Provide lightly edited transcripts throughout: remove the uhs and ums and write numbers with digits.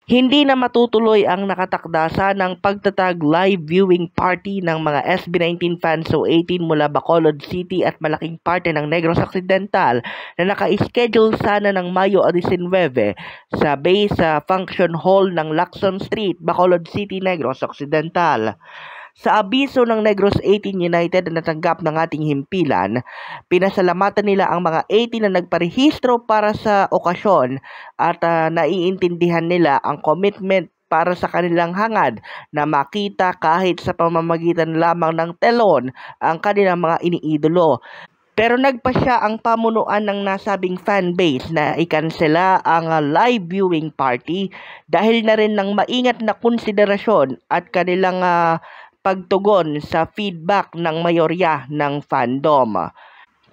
Hindi na matutuloy ang nakatakda ng pagtatag live viewing party ng mga SB19 fans o 18 mula Bacolod City at malaking parte ng Negros Occidental na naka-schedule sana ng Mayo 19 sa base function hall ng Lacson Street, Bacolod City, Negros Occidental. Sa abiso ng Negros 18 United na natanggap ng ating himpilan, pinasalamatan nila ang mga 18 na nagparehistro para sa okasyon at naiintindihan nila ang commitment para sa kanilang hangad na makita kahit sa pamamagitan lamang ng telon ang kanilang mga iniidolo. Pero nagpasya ang pamunuan ng nasabing fanbase na ikansela ang live viewing party dahil na rin ng maingat na konsiderasyon at kanilang pagtugon sa feedback ng mayorya ng fandom.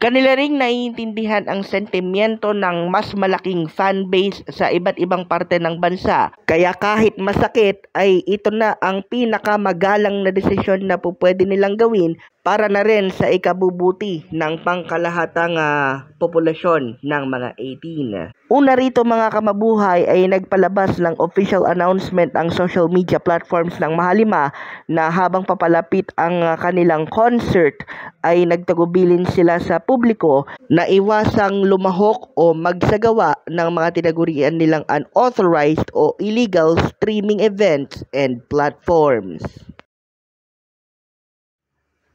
Kanila ring naiintindihan ang sentimiento ng mas malaking fanbase sa iba't ibang parte ng bansa. Kaya kahit masakit ay ito na ang pinakamagalang na desisyon na pwede nilang gawin para na rin sa ikabubuti ng pangkalahatang populasyon ng mga 18. Una rito mga kamabuhay ay nagpalabas ng official announcement ang social media platforms ng Mahalima na habang papalapit ang kanilang concert ay nagtagubilin sila sa publiko na iwasang lumahok o magsagawa ng mga tinagurian nilang unauthorized o illegal streaming events and platforms.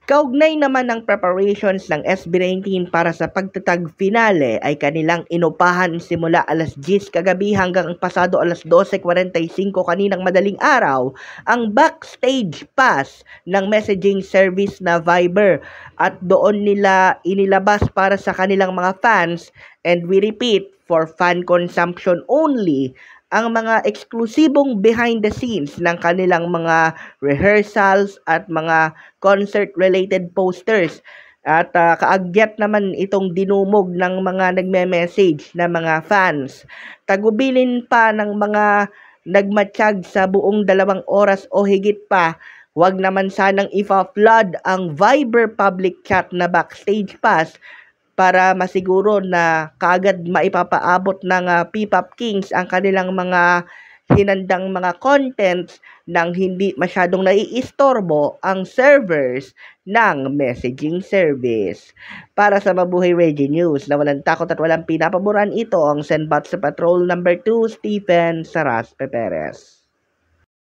Kaugnay naman ng preparations ng SB19 para sa pagtatag finale ay kanilang inupahan simula alas 10 kagabi hanggang pasado alas 12:45 kaninang madaling araw ang backstage pass ng messaging service na Viber at doon nila inilabas para sa kanilang mga fans, and we repeat, for fan consumption only, ang mga eksklusibong behind the scenes ng kanilang mga rehearsals at mga concert-related posters. At kaagyat naman itong dinumog ng mga nagme-message na mga fans. Tagubilin pa ng mga nagmatsyag sa buong 2 oras o higit pa. Huwag naman sanang ipa-flood ang Viber public chat na backstage pass para masiguro na kaagad maipapaabot ng P-Pop Kings ang kanilang mga hinandang mga contents nang hindi masyadong naiistorbo ang servers ng messaging service. Para sa Mabuhay Radio News na walang takot at walang pinapaboran, ito ang Senbat sa Patrol number 2, Stephen Saras Peperes.